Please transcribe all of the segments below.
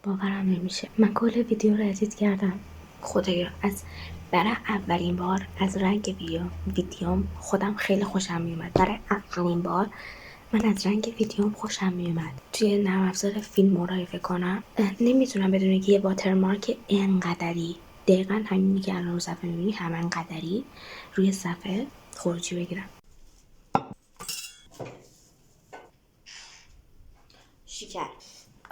باورم نمیشه من کل ویدیو رو ادیت کردم. خدایا برای اولین بار از رنگ ویدیوم خودم خیلی خوشم میومد. برای اولین بار من از رنگ ویدیوم خوشم میومد. توی نرم افزار فیلم مراقبه کنم نمیتونم بدون که یه واترمارک انقدری دقیقا همینی که الان رو صفحه میبینی همین قدری روی صفحه خروجی بگیرم. شکر.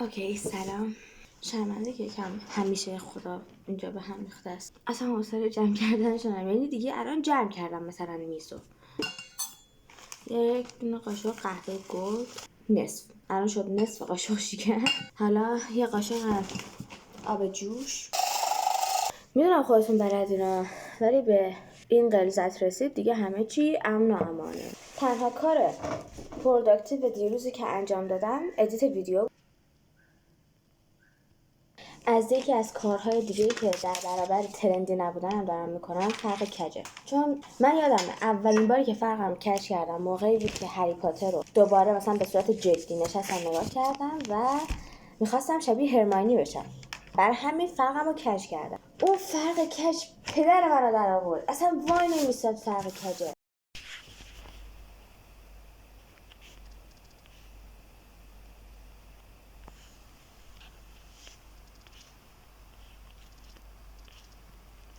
اوکی سلام. شرمنده که کم همیشه خدا اینجا به هم ریخته است. اصلا حوصله جمع کردنش ندارم. یعنی دیگه الان جمع کردم مثلا میسو. یک دونه قاشق قهوه گلد نصف. الان شد نصف قاشق شکر. حالا یه قاشق آب جوش. میدونم خودتون بلدینا ولی به این غلظت رسید دیگه همه چی امن و امانه. تنها کار پروداکتیو دیروزی که انجام دادم ادیت ویدیو. از یکی از کارهای دیگه‌ای که در برابر ترندی نبودنم دارم میکنم فرق کجه. چون من یادمه اولین باری که فرقم کج کردم موقعی بود که هری پاتر رو دوباره مثلا به صورت جدی نشستم نگاه کردم و میخواستم شبیه هرمیونی بشم. برای همین فرقم رو کج کردم. اون فرق کج پدر منو در آورد. اصلا وای نمیستاد فرق کجه.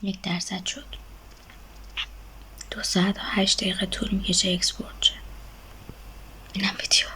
یک درصد شد. 2 ساعت و 8 دقیقه طول میکشه اکسپورت شه. اینم ویدیو.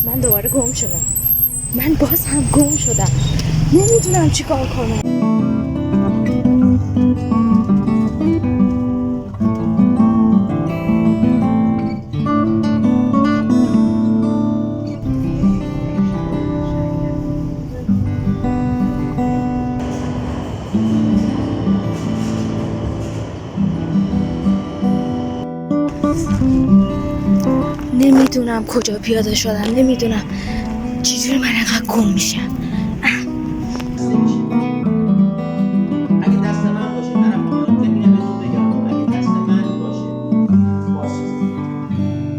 من دوباره گم شدم. من باز هم گم شدم. نمیدونم چی کار کنم. نمیدونم کجا پیاده شدم. نمیدونم چجوری من اینقدر گم میشم. اگه دست من باشه طرف میاد اینو بهتون بگم. اگه دست من باشه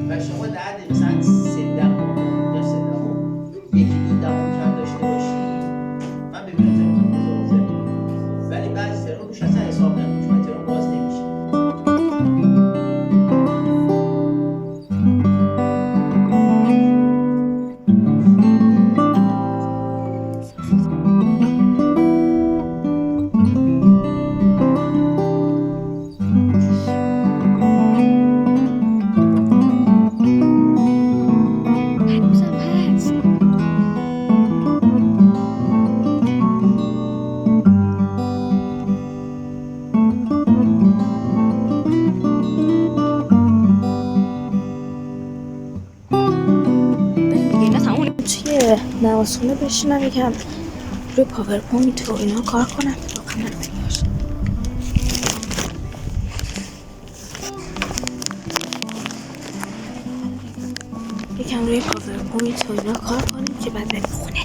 و شما در مثلا 3 دهم یا 3 دهم 1.2 دهم کم داشته باشی من ببینم تلفن ولی بعضی تلفن روش اصلا حساب نمیشه. چون تلفن باز نمیشه. نوازخونه بشینم یکم روی پاورپوینت و اینا کار کنم. واقعا نمیشه. یکم روی پاورپوینت و اینا کار کنیم که بعد بریم خونه.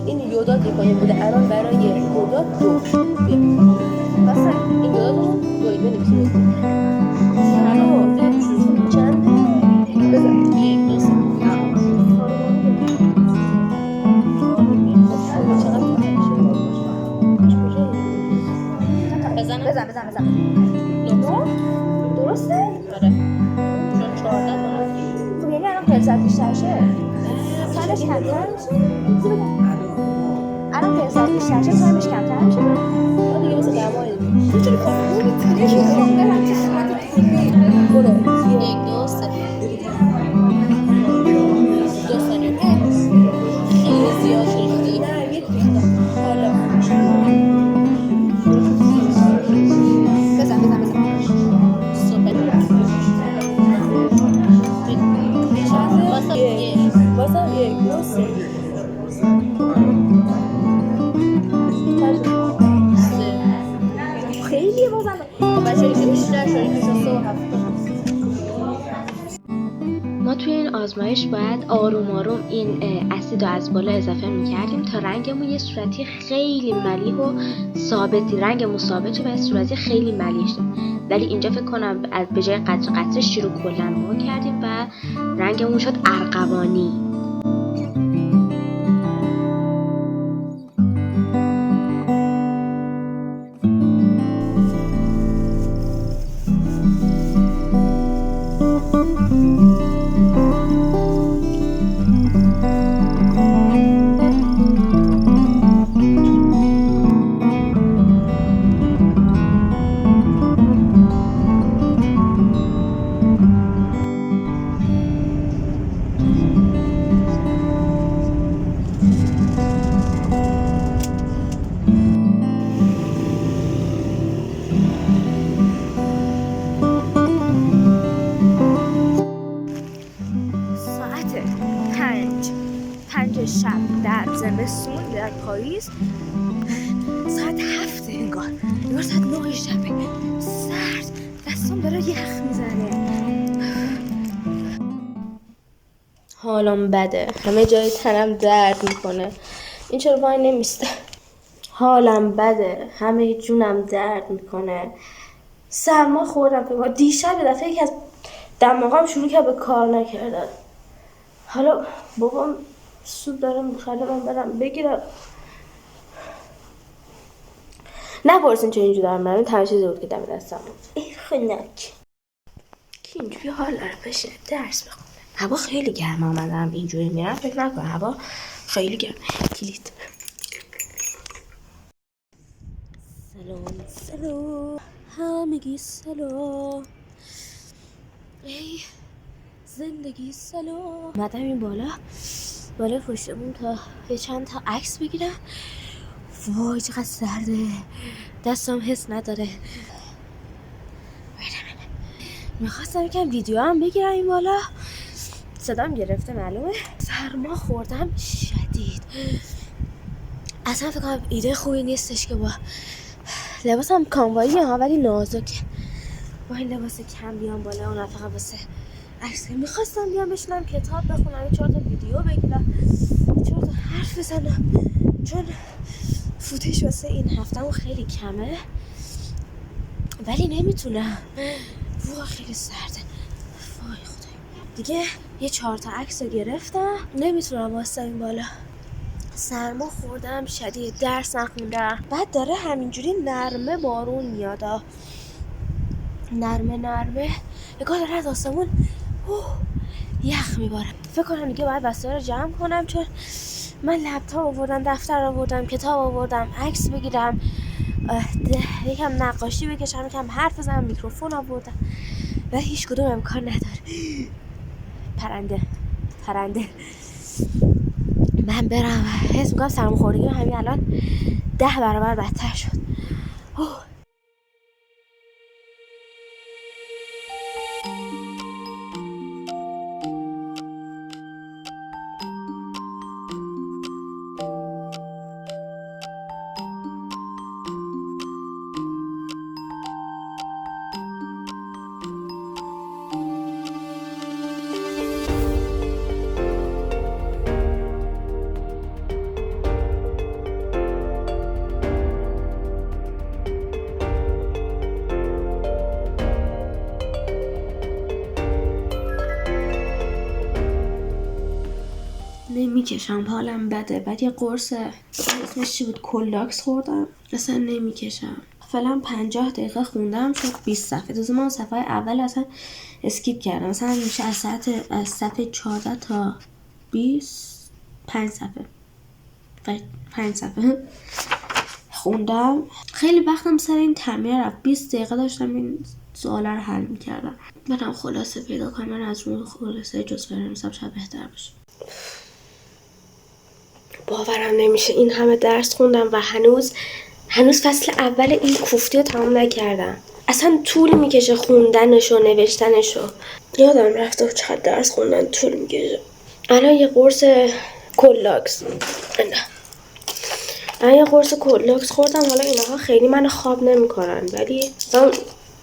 این یودات یکانی بوده الان برای یودات 2 پس این یودات رو دوید بنویسیم چنده بزن 1 2 3 بزن 9 درسته؟ آره چون 14 خب یعنی الان 500 بیشتر شه تایمش کمتر میشه. الان 500 بیشتر شه تایمش کمتر میشه. ما دیگه مثل دمایی میتونی کنم یکی کامل هم که صورت طولی برو 1 2 3 2 ثانیه خیلی زیاد ریختی. نه یک ریختم حالا بزن سوپر واسه 1 2 3 خیلی بازم بچه‌ای که بیشتر شده که 3 و 7. ما توی این آزمایش باید آروم آروم این اسید رو از بالا اضافه میکردیم تا رنگمون یه صورتی خیلی ملیح و ثابتی، رنگمون ثابت شه و صورتی خیلی ملیح شه. ولی اینجا فکر کنم به جای قطره قطره شیر رو کلا وا کردیم و رنگمون شد ارغوانی. پنج شب در زمستون در پاییز ساعت 7 انگار ساعت 9 شبه، سرد، دستم داره یخ میزنه، حالم بده، همه جای تنم درد میکنه. این چرا وای نمیسته؟ حالم بده، همه جونم درد میکنه، سرما خوردم. فکر دیشب یه دفعه یکی از دماغم شروع کرد به کار نکردن. حالا بابام سود داره میخواد من برم بگیرم. نپرسین چه اینجور دارم برم، تنها چیزی بود که دم دستم بود. ای خنک که اینجوری حال داره بشه درس بخونه. هوا خیلی گرمه، من دارم اینجوری میرم فکر نکن هوا خیلی گرمه. کلید سلام همگی سلام، ای زندگی سلام. اومدم این بالا پشتمون تا یه چند تا عکس بگیرم. وای چقدر سرده، دستم حس نداره. میخواستم یکم ویدیو هم بگیرم این بالا، صدام گرفته معلومه. سرما خوردم شدید، اصلا فکر کنم ایده خوبی نیستش که با لباسم کاموایی ها ولی نازکه، با این لباس کم بیام بالا. اون فقط واسه عکس میخواستم بیام بشینم کتاب بخونم، 4 تا ویدیو بگیرم، 4 تا حرف بزنم، چون فوتش واسه این هفتهمون خیلی کمه ولی نمیتونم. وای خیلی سرده، وای خدای دیگه. یه 4 تا عکس رو گرفتم، نمیتونم واسه این بالا. سرما خوردم شدید، درس نخوندم. بعد داره همینجوری نرمه بارون میاد، نرمه نگاه داره از آسمون یخ میباره. فکر کنم دیگه باید وسایل رو جمع کنم، چون من لپتاپ آوردم، دفتر آوردم، کتاب آوردم، عکس بگیرم، یکم نقاشی بکشم، یکم حرف بزنم، میکروفون آوردم و هیچ کدوم امکان نداره. پرنده من برم. حس میکنم سرماخوردگی همین الان 10 برابر بدتر شد. نمیکشم، حالم بده. بعد یه قرص اسمش چی بود، کولاکس خوردم، اصلا نمیکشم. فعلا 50 دقیقه خوندم شد 20 صفحه. دوست من صفحه اول اصلا اسکیپ کردم. مثلا میشه از صفحه 14 تا 20 5 صفحه 5 صفحه خوندم. خیلی وقتم سر این تمرین رفت. 20 دقیقه داشتم این سوالا رو حل میکردم. منم خلاصه پیدا کنم. من از اون خلاصه جزوه نمیسم شاید بهتر باشه. باورم نمیشه این همه درس خوندم و هنوز فصل اول این کوفتی رو تمام نکردم. اصلا طول میکشه خوندنش و نوشتنش. یادم رفته چقدر درس خوندن طول میکشه. الان یه قرص کلاکس خوردم. حالا اینها خیلی منو خواب نمیکنن، ولی مثلا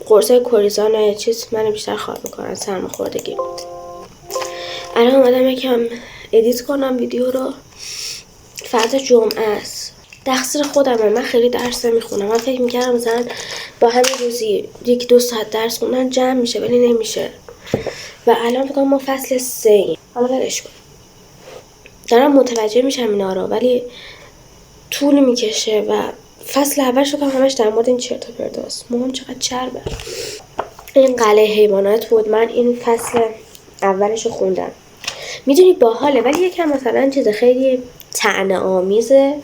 قرص کوریزان چیز منو بیشتر خواب میکنن. سرماخوردگی. الان اومدم یکم ادیت کنم ویدیو رو. فردا جمعه است. تقصیر خودمه. من خیلی درس نمیخونم. من فکر میکردم مثلا با همین روزی 1-2 ساعت درس خوندن جمع میشه، ولی نمیشه. و الان فکر کنم ما فصل 3 ایم. حالا ولش کن. دارم متوجه میشم اینا رو، ولی طول میکشه و فصل اولش رو همش در مورد این چرت و پرتاست. موام چقدر چربه. این قلعه حیوانات بود. من این فصل اولش رو خوندم. میدونی باحاله، ولی یکم مثلا چیز خیلی طعنه آمیزه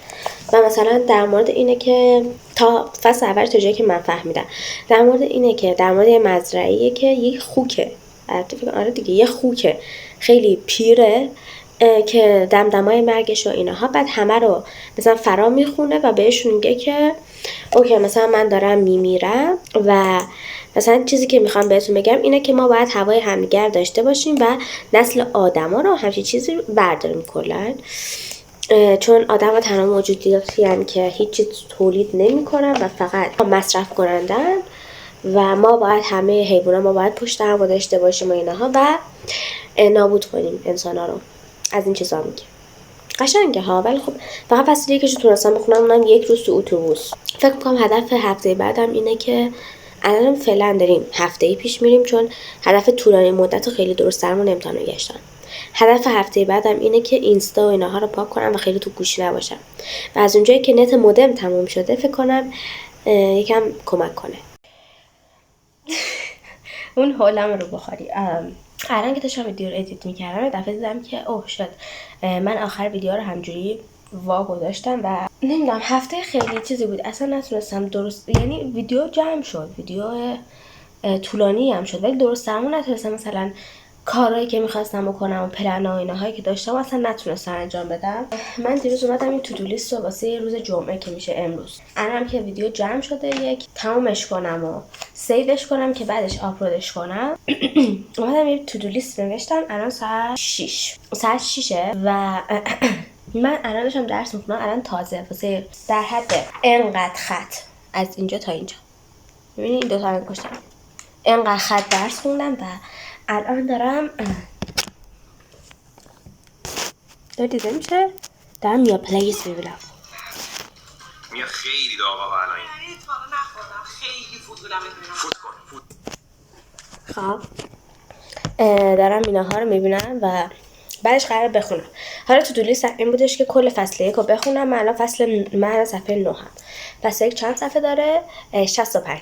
و مثلا در مورد اینه که تا فصل اول تا جایی که من فهمیدم در مورد اینه که در مورد یه مزرعه‌ایه که یک خوکه. آره دیگه، یه خوکه خیلی پیره که دمدمای مرگش و اینها، بعد همه رو مثلا فرا میخونه و بهشون میگه که اوکی مثلا من دارم میمیرم و مثلا چیزی که میخوام بهتون بگم اینه که ما باید هوای همدیگر داشته باشیم و نسل آدما رو همچین چیزی برداریم کلا، چون آدم تنها موجوداتی هستن که هیچ چیز تولید نمیکنن و فقط مصرف کنندن و ما باید همه حیوانات ما باید پشت هم داشته باشیم و اینها و نابود کنیم انسانا رو. از این چیزا میگه. قشنگه ها، ولی خب فقط فصل یکش رو تونستم بخونم. اونم 1 روز تو اتوبوس. فکر میکنم هدف هفته بعدم اینه که الان فعلا داریم هفته‌ای پیش میریم، چون هدف طولانی مدت خیلی درست درمون امتحان گشتم. هدف هفته بعدم اینه که اینستا و اینها رو پاک کنم و خیلی تو گوشی نباشم و از اونجایی که نت مودم تموم شده فکر کنم یکم کمک کنه. اون حالم رو بخوری. الان که داشتم ویدیو رو ادیت میکردم دفعه دیدم که اوه شد من آخر ویدیو رو همجوری وا گذاشتم و نمیدونم هفته خیلی چیزی بود، اصلا نتونستم درست، یعنی ویدیو جمع شد، ویدیو طولانی هم شد، ولی درست درمون نتونستم مثلا کارهایی که میخواستم بکنم و پلن و اینهایی که داشتم اصلا نتونستم انجام بدم. من دیروز اومدم این تو دو لیست رو واسه روز جمعه که میشه امروز، الان که ویدیو جمع شده یک تمومش کنم و سیوش کنم که بعدش آپلودش کنم. اومدم یه تو دو لیست نوشتم. الان ساعت 6 و من الان داشتم درس میخونم. الان تازه واسه در حد انقدر خط از اینجا تا اینجا، ببینید این دو تا انگشتم انقدر خط درس خوندم و الان دارم دیده میشه دارم میا پلیس میبینم. میا خیلی داغه ها الان. یعنی تا نخوردم خیلی فوتبالم میبینم. خب دارم اینها رو میبینم و بعدش قرار بخونم. حالا تو لیست این بودش که کل فصل 1 رو بخونم. من الان صفحه 9 هم. فصل 1 چند صفحه داره؟ 65.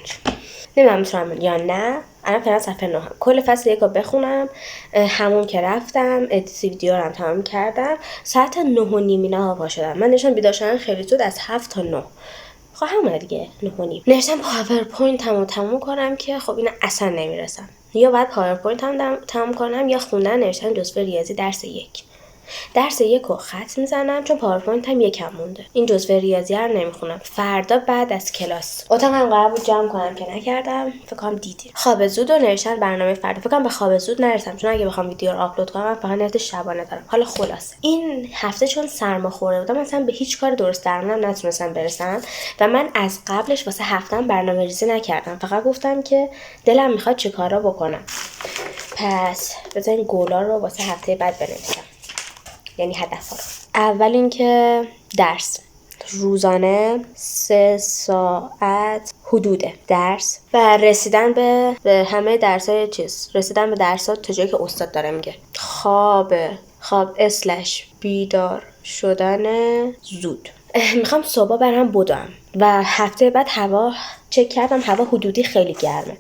نمیدونم میتونم یا نه. الان فعلا صفحه 9 هم. کل فصل 1 رو بخونم. همون که رفتم ادیت ویدیو رو هم تمام کردم. ساعت 9:30 اینا پا شدم. من نشون بیدار شدن خیلی زود از 7 تا 9. خب همونه دیگه 9:30. نوشتم پاورپوینت هم تمام کنم که خب اینا اصلا نمیرسم. یا بعد پاورپوینت هم تمام کنم یا خوندن نوشتن جزوه ریاضی درس 1. درس 1 رو خط میزنم چون پاورپوینت هم یکم مونده. این جزوه ریاضی رو نمیخونم. فردا بعد از کلاس اتاقم قرار بود جمع کنم که نکردم. فکر کنم دیدید. خواب زود رو نوشتن برنامه فردا. فکر کنم به خواب زود نرسم چون اگه بخوام ویدیو رو آپلود کنم من فقط نت شبانه دارم. حالا خلاصه این هفته چون سرما خورده بودم مثلا به هیچ کار درست درمونم نتونستم برسم و من از قبلش واسه هفته‌ام برنامه‌ریزی نکردم. فقط گفتم که دلم میخواد چه کارا بکنم. پس بذارین گولا رو واسه هفته بعد بنویسم. یعنی هدف‌ها رو. اول اینکه درس روزانه 3 ساعت حدود درس و رسیدن به همه درس‌های رسیدن به درس‌ها تا جایی که استاد داره میگه. خواب / بیدار شدن زود. میخوام صبح برم بدوم و هفته بعد هوا چک کردم هوا حدودی خیلی گرمه.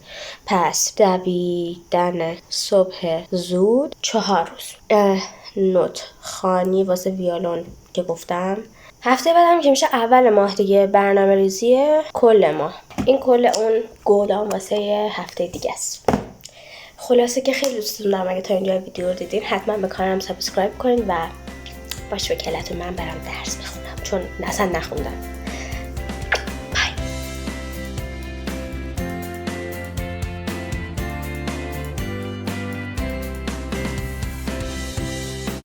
پس دویدن صبح زود 4 روز. نوت خوانی واسه ویولون که گفتم. هفته بعدم که میشه اول ماه دیگه برنامه ریزی کل ماه. این کل اون گودام واسه هفته دیگه است. خلاصه که خیلی دوستتون دارم. اگه تا اینجا ویدیو رو دیدین حتما به کانالم سابسکرایب کنین و باش وکالت من برم درس بخونم چون اصلا نخوندم.